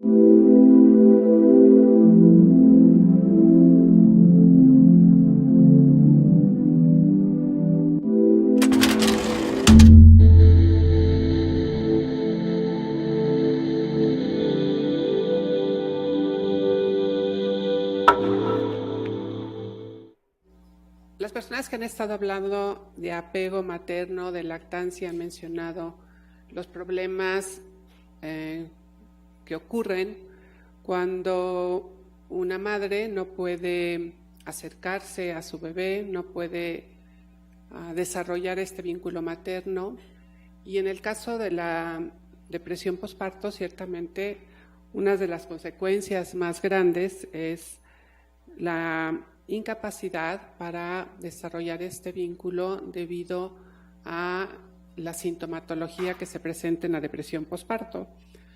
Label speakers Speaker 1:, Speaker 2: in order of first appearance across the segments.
Speaker 1: Las personas que han estado hablando de apego materno, de lactancia, han mencionado los problemas que ocurren cuando una madre no puede acercarse a su bebé, no puede desarrollar este vínculo materno. Y en el caso de la depresión posparto, ciertamente una de las consecuencias más grandes es la incapacidad para desarrollar este vínculo debido a la sintomatología que se presenta en la depresión posparto.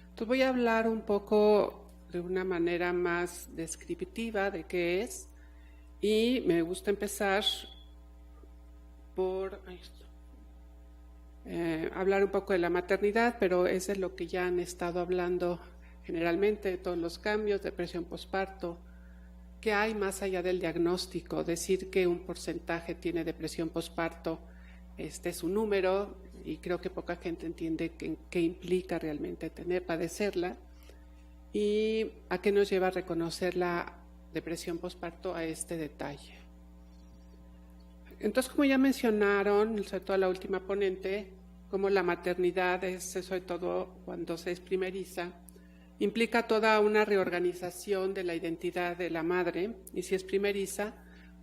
Speaker 1: Entonces voy a hablar un poco de una manera más descriptiva de qué es, y me gusta empezar por hablar un poco de la maternidad, pero es de lo que ya han estado hablando generalmente, de todos los cambios, depresión posparto. ¿Qué hay más allá del diagnóstico? Decir que un porcentaje tiene depresión posparto, este es un número, y creo que poca gente entiende qué implica realmente padecerla, y a qué nos lleva a reconocer la depresión posparto a este detalle. Entonces, como ya mencionaron, sobre todo la última ponente, como la maternidad es, sobre todo cuando se es primeriza, implica toda una reorganización de la identidad de la madre, y si es primeriza,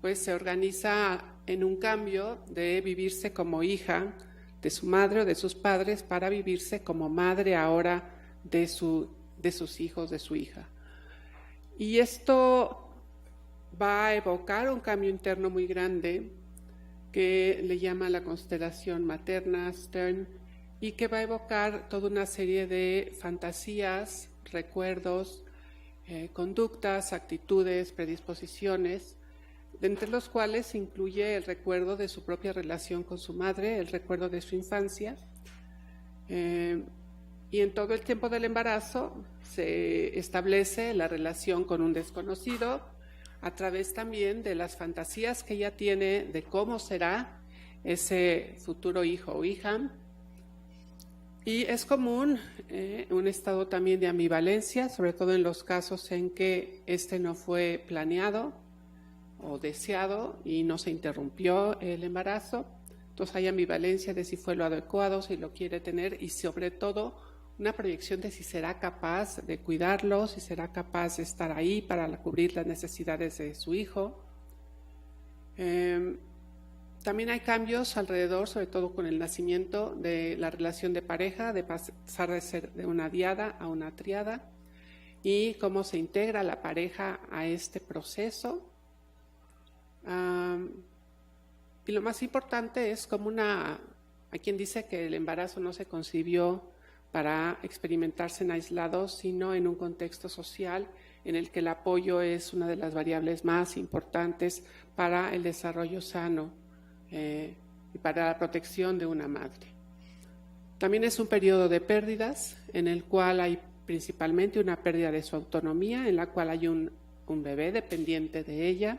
Speaker 1: pues se organiza en un cambio de vivirse como hija de su madre o de sus padres para vivirse como madre ahora de sus hijos, de su hija. Y esto va a evocar un cambio interno muy grande que le llama la constelación materna, Stern, y que va a evocar toda una serie de fantasías, recuerdos, conductas, actitudes, predisposiciones, de entre los cuales se incluye el recuerdo de su propia relación con su madre, el recuerdo de su infancia, y en todo el tiempo del embarazo se establece la relación con un desconocido a través también de las fantasías que ella tiene de cómo será ese futuro hijo o hija. Y es común un estado también de ambivalencia, sobre todo en los casos en que este no fue planeado o deseado y no se interrumpió el embarazo. Entonces hay ambivalencia de si fue lo adecuado, si lo quiere tener, y sobre todo una proyección de si será capaz de cuidarlo, si será capaz de estar ahí para cubrir las necesidades de su hijo. También hay cambios alrededor, sobre todo con el nacimiento de la relación de pareja, de pasar de ser de una diada a una triada, y cómo se integra la pareja a este proceso. Y lo más importante es como hay quien dice que el embarazo no se concibió para experimentarse en aislados, sino en un contexto social en el que el apoyo es una de las variables más importantes para el desarrollo sano y para la protección de una madre. También es un periodo de pérdidas en el cual hay principalmente una pérdida de su autonomía, en la cual hay un bebé dependiente de ella,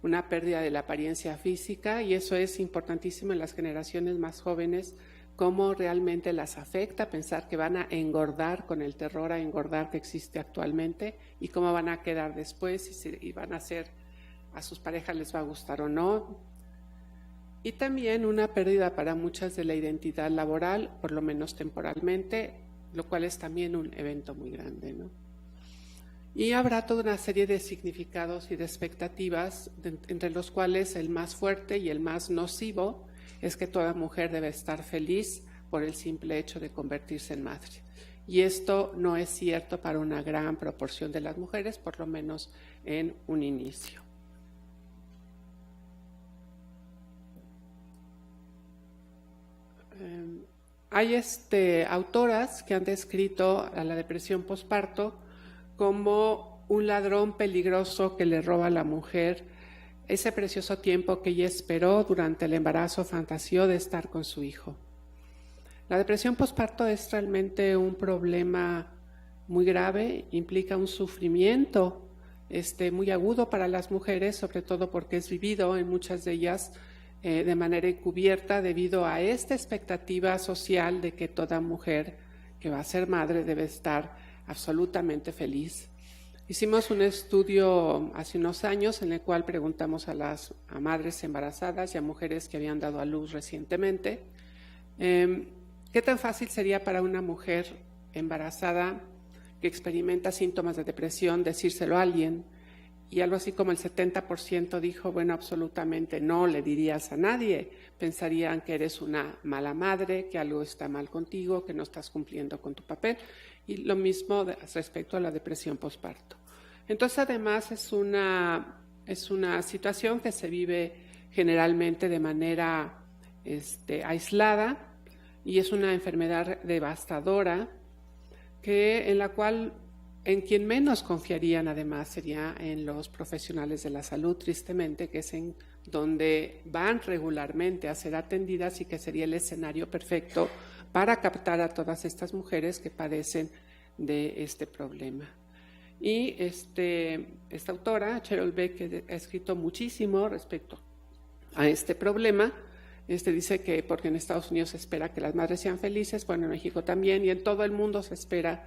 Speaker 1: una pérdida de la apariencia física, y eso es importantísimo en las generaciones más jóvenes, cómo realmente las afecta pensar que van a engordar con el terror a engordar que existe actualmente, y cómo van a quedar después, y van a ser, a sus parejas les va a gustar o no. Y también una pérdida para muchas de la identidad laboral, por lo menos temporalmente, lo cual es también un evento muy grande, ¿no? Y habrá toda una serie de significados y de expectativas, entre los cuales el más fuerte y el más nocivo es que toda mujer debe estar feliz por el simple hecho de convertirse en madre. Y esto no es cierto para una gran proporción de las mujeres, por lo menos en un inicio. Hay autoras que han descrito a la depresión posparto como un ladrón peligroso que le roba a la mujer ese precioso tiempo que ella esperó durante el embarazo, fantaseó de estar con su hijo. La depresión posparto es realmente un problema muy grave, implica un sufrimiento muy agudo para las mujeres, sobre todo porque es vivido en muchas de ellas de manera encubierta debido a esta expectativa social de que toda mujer que va a ser madre debe estar absolutamente feliz. Hicimos un estudio hace unos años en el cual preguntamos a madres embarazadas y a mujeres que habían dado a luz recientemente qué tan fácil sería para una mujer embarazada que experimenta síntomas de depresión decírselo a alguien, y algo así como el 70% dijo, bueno, absolutamente no le dirías a nadie, pensarían que eres una mala madre, que algo está mal contigo, que no estás cumpliendo con tu papel, y lo mismo respecto a la depresión posparto. Entonces, además, es una situación que se vive generalmente de manera aislada, y es una enfermedad devastadora en la cual en quien menos confiarían además sería en los profesionales de la salud, tristemente, que es en donde van regularmente a ser atendidas y que sería el escenario perfecto para captar a todas estas mujeres que padecen de este problema. Y esta autora, Cheryl Beck, que ha escrito muchísimo respecto a este problema, dice que porque en Estados Unidos se espera que las madres sean felices, bueno, en México también, y en todo el mundo se espera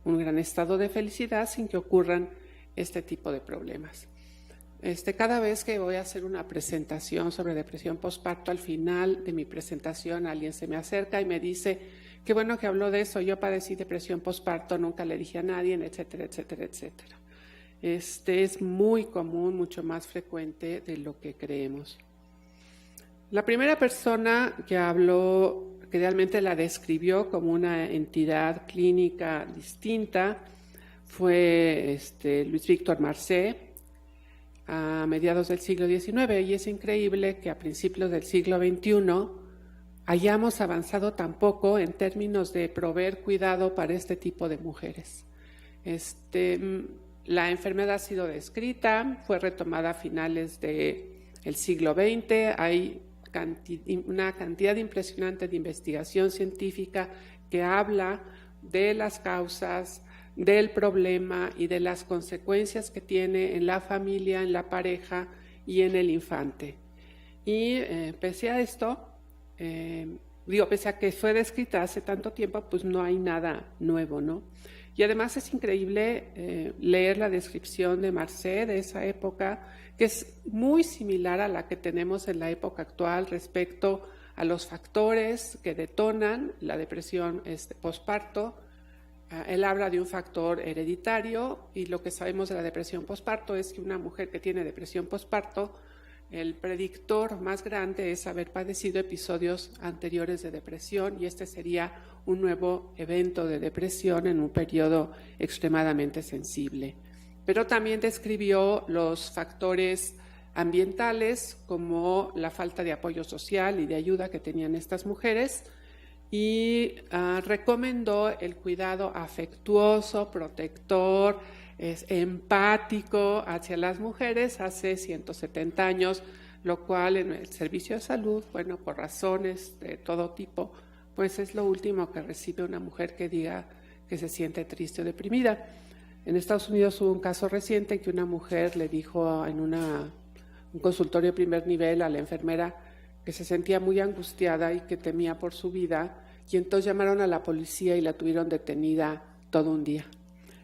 Speaker 1: un gran estado de felicidad sin que ocurran este tipo de problemas. Cada vez que voy a hacer una presentación sobre depresión postparto, al final de mi presentación alguien se me acerca y me dice, qué bueno que habló de eso, yo padecí depresión postparto, nunca le dije a nadie, etcétera, etcétera, etcétera. Es muy común, mucho más frecuente de lo que creemos. La primera persona que habló, que realmente la describió como una entidad clínica distinta, fue Louis Victor Marcé a mediados del siglo XIX, y es increíble que a principios del siglo XXI hayamos avanzado tan poco en términos de proveer cuidado para este tipo de mujeres. La enfermedad ha sido descrita, fue retomada a finales del siglo XX, hay una cantidad impresionante de investigación científica que habla de las causas del problema y de las consecuencias que tiene en la familia, en la pareja y en el infante. Y pese a esto, pese a que fue descrita hace tanto tiempo, pues no hay nada nuevo, ¿no? Y además es increíble leer la descripción de Marcé de esa época, que es muy similar a la que tenemos en la época actual respecto a los factores que detonan la depresión posparto. Él habla de un factor hereditario, y lo que sabemos de la depresión posparto es que una mujer que tiene depresión posparto, el predictor más grande es haber padecido episodios anteriores de depresión, y este sería un nuevo evento de depresión en un periodo extremadamente sensible. Pero también describió los factores ambientales como la falta de apoyo social y de ayuda que tenían estas mujeres, y recomendó el cuidado afectuoso, protector, empático hacia las mujeres hace 170 años, lo cual en el servicio de salud, bueno, por razones de todo tipo, pues es lo último que recibe una mujer que diga que se siente triste o deprimida. En Estados Unidos hubo un caso reciente en que una mujer le dijo en un consultorio de primer nivel a la enfermera que se sentía muy angustiada y que temía por su vida, y entonces llamaron a la policía y la tuvieron detenida todo un día.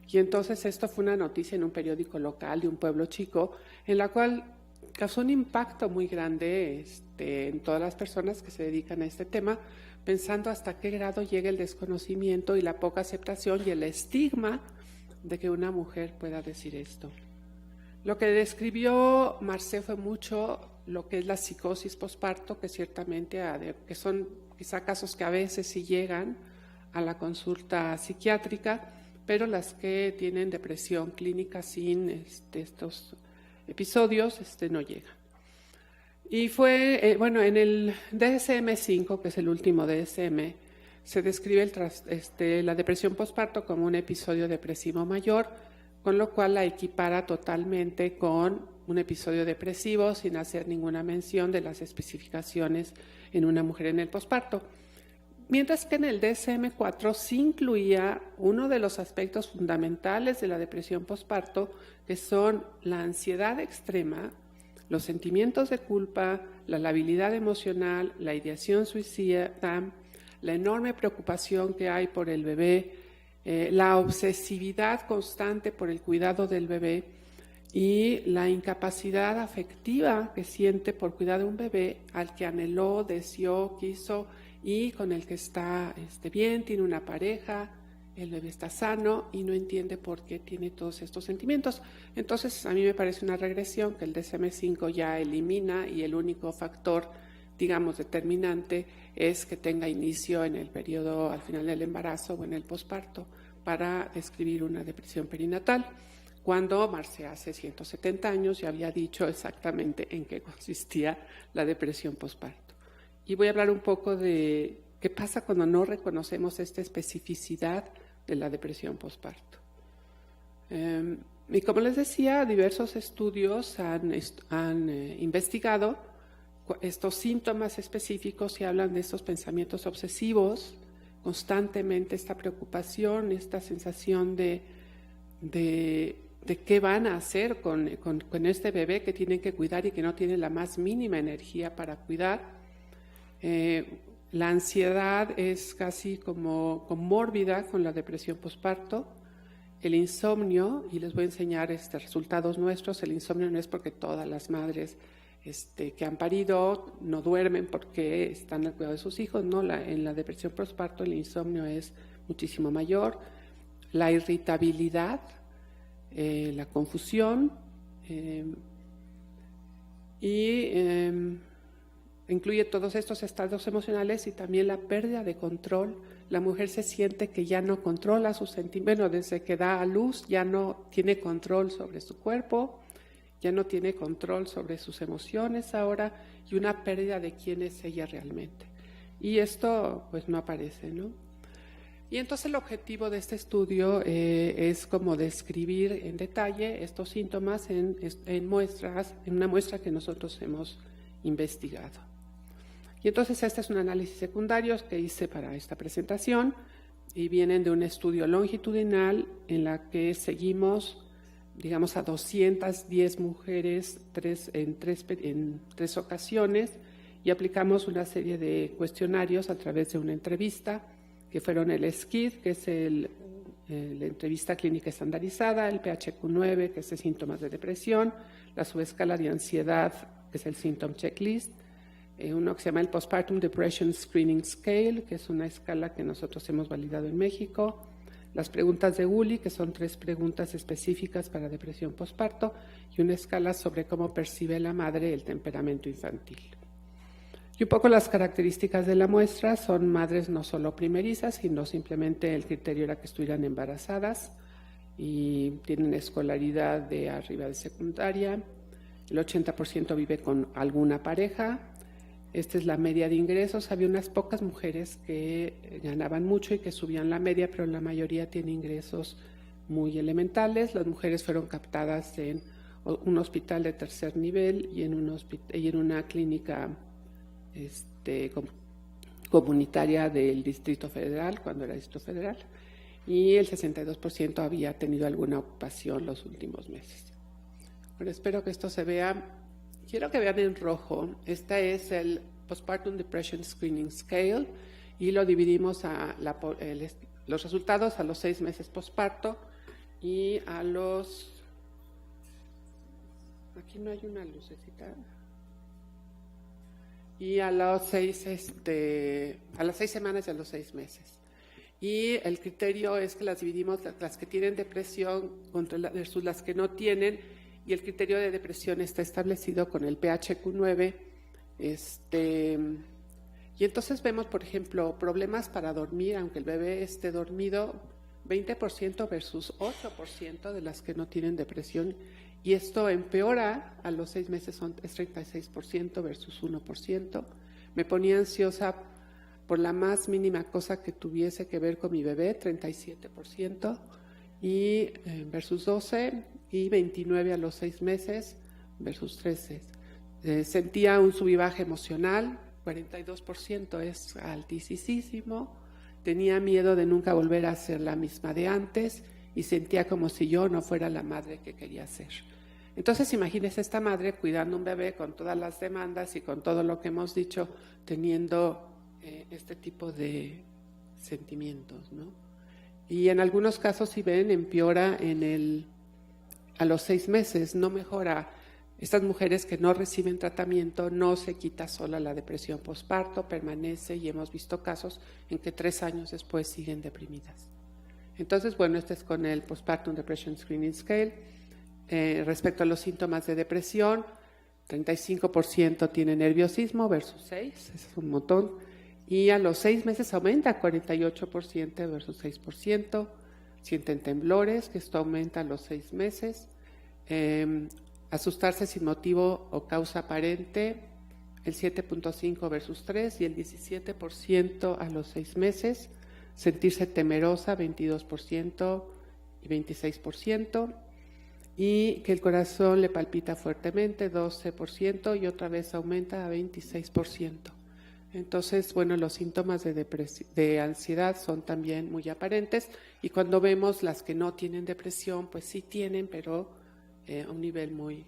Speaker 1: Y entonces esto fue una noticia en un periódico local de un pueblo chico, en la cual causó un impacto muy grande en todas las personas que se dedican a este tema, pensando hasta qué grado llega el desconocimiento y la poca aceptación y el estigma de que una mujer pueda decir esto. Lo que describió Marcé fue mucho lo que es la psicosis posparto, que ciertamente que son quizá casos que a veces sí llegan a la consulta psiquiátrica, pero las que tienen depresión clínica sin estos episodios no llegan. Y fue, en el DSM-5, que es el último DSM, se describe la depresión postparto como un episodio depresivo mayor, con lo cual la equipara totalmente con un episodio depresivo sin hacer ninguna mención de las especificaciones en una mujer en el posparto. Mientras que en el DSM-4 sí incluía uno de los aspectos fundamentales de la depresión postparto, que son la ansiedad extrema, los sentimientos de culpa, la labilidad emocional, la ideación suicida, la enorme preocupación que hay por el bebé, la obsesividad constante por el cuidado del bebé y la incapacidad afectiva que siente por cuidar de un bebé al que anheló, deseó, quiso y con el que está bien, tiene una pareja, el bebé está sano y no entiende por qué tiene todos estos sentimientos. Entonces, a mí me parece una regresión que el DSM-5 ya elimina y el único factor, digamos, determinante es que tenga inicio en el periodo al final del embarazo o en el posparto para describir una depresión perinatal, cuando Marce hace 170 años ya había dicho exactamente en qué consistía la depresión posparto. Y voy a hablar un poco de qué pasa cuando no reconocemos esta especificidad de la depresión posparto. Y como les decía, diversos estudios han investigado estos síntomas específicos y hablan de estos pensamientos obsesivos, constantemente esta preocupación, esta sensación de qué van a hacer con este bebé que tienen que cuidar y que no tiene la más mínima energía para cuidar. La ansiedad es casi como comórbida con la depresión posparto. El insomnio, y les voy a enseñar resultados nuestros, el insomnio no es porque todas las madres que han parido no duermen porque están al cuidado de sus hijos, no, en la depresión postparto el insomnio es muchísimo mayor. La irritabilidad, la confusión incluye todos estos estados emocionales y también la pérdida de control. La mujer se siente que ya no controla sus sentimientos, bueno, desde que da a luz ya no tiene control sobre su cuerpo, ya no tiene control sobre sus emociones ahora y una pérdida de quién es ella realmente. Y esto pues no aparece, ¿no? Y entonces el objetivo de este estudio es como describir en detalle estos síntomas en una muestra que nosotros hemos investigado. Y entonces este es un análisis secundario que hice para esta presentación y vienen de un estudio longitudinal en la que seguimos, digamos, a 210 mujeres en tres ocasiones y aplicamos una serie de cuestionarios a través de una entrevista que fueron el SCID, que es la entrevista clínica estandarizada, el PHQ-9, que es de síntomas de depresión, la subescala de ansiedad, que es el Symptom Checklist, uno que se llama el Postpartum Depression Screening Scale, que es una escala que nosotros hemos validado en México, las preguntas de Uli, que son 3 preguntas específicas para depresión postparto, y una escala sobre cómo percibe la madre el temperamento infantil. Y un poco las características de la muestra son madres no solo primerizas, sino simplemente el criterio era que estuvieran embarazadas y tienen escolaridad de arriba de secundaria. El 80% vive con alguna pareja. Esta es la media de ingresos. Había unas pocas mujeres que ganaban mucho y que subían la media, pero la mayoría tiene ingresos muy elementales. Las mujeres fueron captadas en un hospital de tercer nivel y en una clínica comunitaria del Distrito Federal, cuando era Distrito Federal, y el 62% había tenido alguna ocupación los últimos meses. Bueno, espero que esto se vea. Quiero que vean en rojo. Este es el Postpartum Depression Screening Scale y lo dividimos los resultados a los 6 meses postparto y a los... Aquí no hay una lucecita. Y a las 6 semanas y a los 6 meses. Y el criterio es que las dividimos, las que tienen depresión versus las que no tienen, y el criterio de depresión está establecido con el PHQ-9. Y entonces vemos, por ejemplo, problemas para dormir, aunque el bebé esté dormido, 20% versus 8% de las que no tienen depresión. Y esto empeora a los 6 meses, es 36% versus 1%. Me ponía ansiosa por la más mínima cosa que tuviese que ver con mi bebé, 37%, y versus 12%, y 29% a los 6 meses versus 13%. Sentía un sub y baja emocional, 42% es altísimo. Tenía miedo de nunca volver a ser la misma de antes y sentía como si yo no fuera la madre que quería ser. Entonces, imagínese esta madre cuidando un bebé con todas las demandas y con todo lo que hemos dicho, teniendo este tipo de sentimientos, ¿no? Y en algunos casos, si ven, empeora a los 6 meses, no mejora. Estas mujeres que no reciben tratamiento, no se quita sola la depresión posparto, permanece, y hemos visto casos en que 3 años después siguen deprimidas. Entonces, bueno, este es con el Postpartum Depression Screening Scale. Respecto a los síntomas de depresión, 35% tiene nerviosismo versus 6%, es un montón. Y a los 6 meses aumenta a 48% versus 6%. Sienten temblores, que esto aumenta a los 6 meses. Asustarse sin motivo o causa aparente, el 7.5% versus 3%, y el 17% a los 6 meses. Sentirse temerosa, 22% y 26%. Y que el corazón le palpita fuertemente, 12%, y otra vez aumenta a 26%. Entonces, bueno, los síntomas de ansiedad son también muy aparentes, y cuando vemos las que no tienen depresión, pues sí tienen, pero a un nivel muy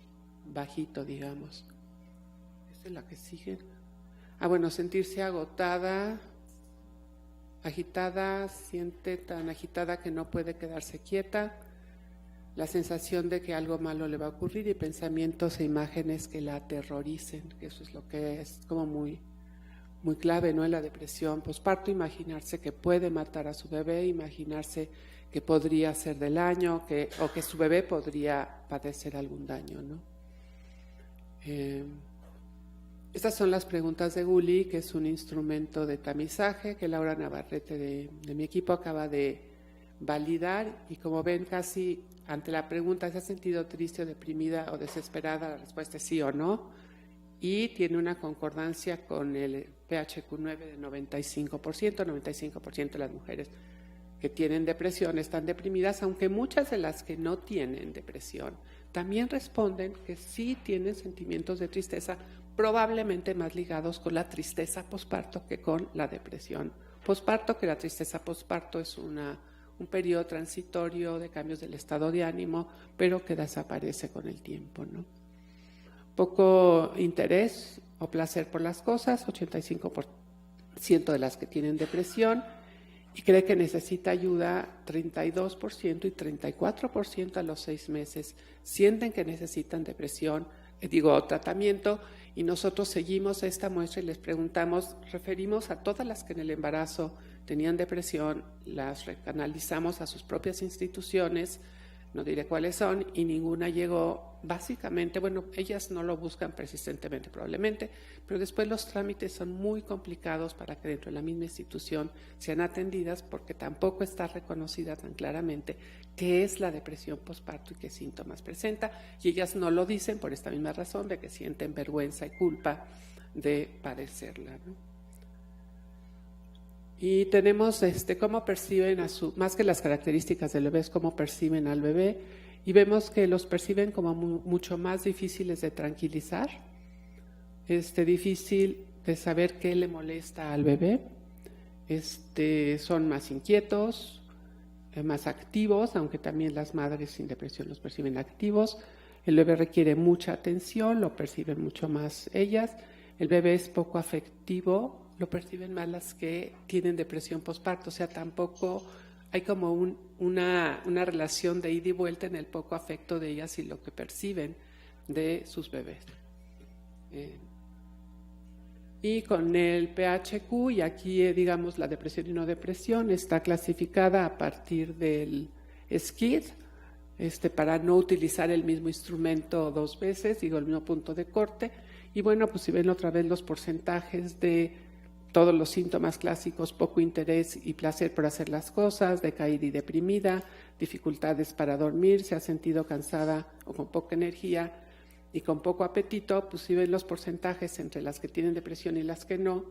Speaker 1: bajito, digamos. Esta es la que sigue. Bueno, sentirse agotada, agitada, siente tan agitada que no puede quedarse quieta, la sensación de que algo malo le va a ocurrir y pensamientos e imágenes que la aterroricen, que eso es lo que es como muy clave, ¿no? En la depresión posparto, imaginarse que puede matar a su bebé, imaginarse que podría hacer del daño, o que su bebé podría padecer algún daño, ¿no? Estas son las preguntas de Guli, que es un instrumento de tamizaje que Laura Navarrete de mi equipo acaba de validar, y como ven, casi ante la pregunta ¿se ha sentido triste o deprimida o desesperada? La respuesta es sí o no, y tiene una concordancia con el PHQ-9 de 95%. 95% de las mujeres que tienen depresión están deprimidas, aunque muchas de las que no tienen depresión también responden que sí tienen sentimientos de tristeza, probablemente más ligados con la tristeza posparto que con la depresión posparto, que la tristeza posparto es un periodo transitorio de cambios del estado de ánimo, pero que desaparece con el tiempo, ¿no? Poco interés o placer por las cosas, 85% de las que tienen depresión, y cree que necesita ayuda, 32%, y 34% a los 6 meses sienten que necesitan tratamiento, y nosotros seguimos esta muestra y les preguntamos, referimos a todas las que en el embarazo tenían depresión, las recanalizamos a sus propias instituciones, no diré cuáles son, y ninguna llegó. Básicamente, bueno, ellas no lo buscan persistentemente probablemente, pero después los trámites son muy complicados para que dentro de la misma institución sean atendidas, porque tampoco está reconocida tan claramente qué es la depresión posparto y qué síntomas presenta, y ellas no lo dicen por esta misma razón de que sienten vergüenza y culpa de padecerla, ¿no? Y tenemos cómo perciben más que las características del bebé, es cómo perciben al bebé, y vemos que los perciben como mucho más difíciles de tranquilizar, difícil de saber qué le molesta al bebé, son más inquietos, más activos, aunque también las madres sin depresión los perciben activos. El bebé requiere mucha atención, lo perciben mucho más ellas. El bebé es poco afectivo, lo perciben más las que tienen depresión posparto, o sea, tampoco hay como una relación de ida y vuelta en el poco afecto de ellas y lo que perciben de sus bebés. Y con el PHQ, y aquí digamos la depresión y no depresión, está clasificada a partir del SCID, para no utilizar el mismo instrumento 2 veces, el mismo punto de corte. Y bueno, pues si ven otra vez los porcentajes de todos los síntomas clásicos, poco interés y placer por hacer las cosas, decaída y deprimida, dificultades para dormir, se ha sentido cansada o con poca energía y con poco apetito, pues si ven los porcentajes entre las que tienen depresión y las que no,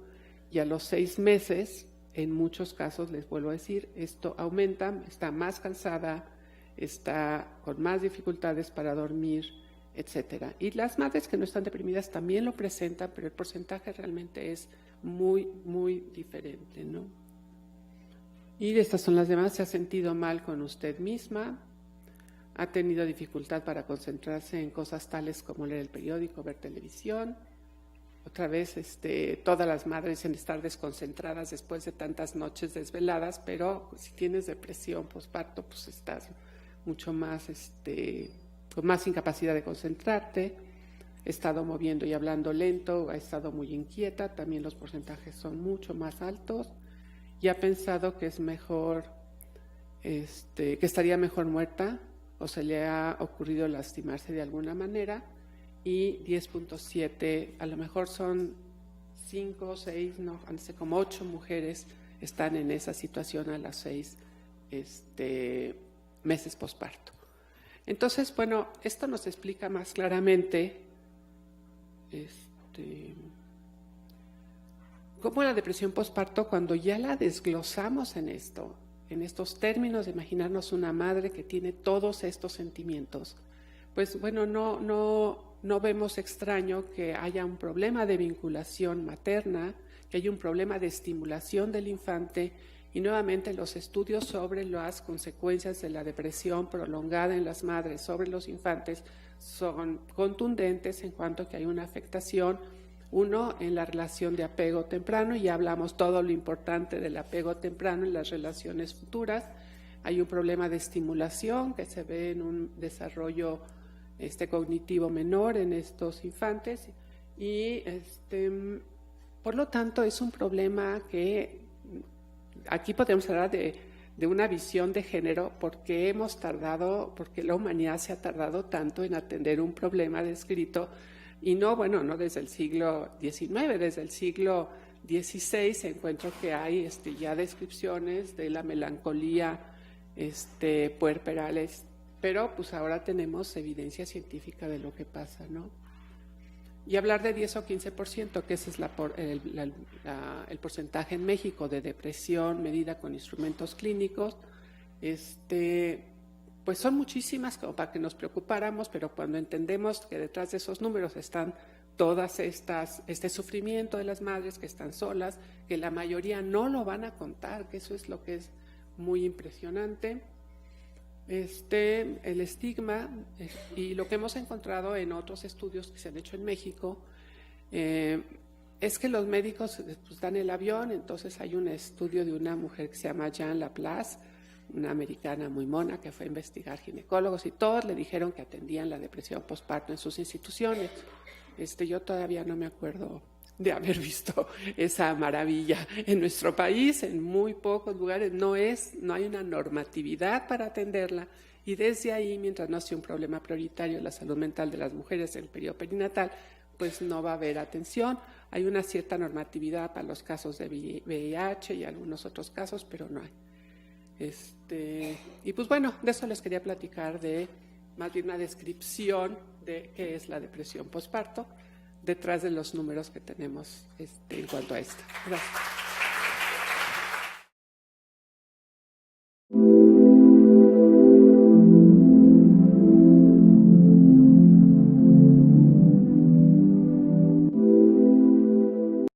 Speaker 1: y a los 6 meses, en muchos casos, les vuelvo a decir, esto aumenta, está más cansada, está con más dificultades para dormir, etcétera. Y las madres que no están deprimidas también lo presentan, pero el porcentaje realmente es muy, muy diferente, ¿no? Y estas son las demás. Se ha sentido mal con usted misma, ha tenido dificultad para concentrarse en cosas tales como leer el periódico, ver televisión. Otra vez, todas las madres en estar desconcentradas después de tantas noches desveladas, pero si tienes depresión postparto, pues estás mucho más, con más incapacidad de concentrarte. He estado moviendo y hablando lento, ha estado muy inquieta, también los porcentajes son mucho más altos, y ha pensado que es mejor, que estaría mejor muerta, o se le ha ocurrido lastimarse de alguna manera, y 10.7, a lo mejor son 5 o 6, no, como 8 mujeres están en esa situación a las 6 meses posparto. Entonces, bueno, esto nos explica más claramente cómo la depresión posparto, cuando ya la desglosamos en estos términos de imaginarnos una madre que tiene todos estos sentimientos, pues bueno, no vemos extraño que haya un problema de vinculación materna, que haya un problema de estimulación del infante, y nuevamente los estudios sobre las consecuencias de la depresión prolongada en las madres sobre los infantes son contundentes en cuanto a que hay una afectación, uno, en la relación de apego temprano, y ya hablamos todo lo importante del apego temprano en las relaciones futuras. Hay un problema de estimulación que se ve en un desarrollo cognitivo menor en estos infantes, y por lo tanto es un problema que aquí podemos hablar de una visión de género, porque la humanidad se ha tardado tanto en atender un problema descrito, y no desde el siglo XIX, desde el siglo XVI se encuentra que hay ya descripciones de la melancolía puerperal, pero pues ahora tenemos evidencia científica de lo que pasa, ¿no? Y hablar de 10 o 15%, que ese es el porcentaje en México de depresión medida con instrumentos clínicos, pues son muchísimas como para que nos preocupáramos, pero cuando entendemos que detrás de esos números están todas este sufrimiento de las madres que están solas, que la mayoría no lo van a contar, que eso es lo que es muy impresionante. El estigma y lo que hemos encontrado en otros estudios que se han hecho en México es que los médicos pues, dan el avión. Entonces hay un estudio de una mujer que se llama Jean Laplace, una americana muy mona que fue a investigar ginecólogos, y todos le dijeron que atendían la depresión postparto en sus instituciones. Yo todavía no me acuerdo de haber visto esa maravilla en nuestro país. En muy pocos lugares no hay una normatividad para atenderla, y desde ahí, mientras no sea un problema prioritario la salud mental de las mujeres en el periodo perinatal, pues no va a haber atención. Hay una cierta normatividad para los casos de VIH y algunos otros casos, pero no hay. Y pues bueno, de eso les quería platicar, de más bien una descripción de qué es la depresión postparto, detrás de los números que tenemos en cuanto a esto. Gracias.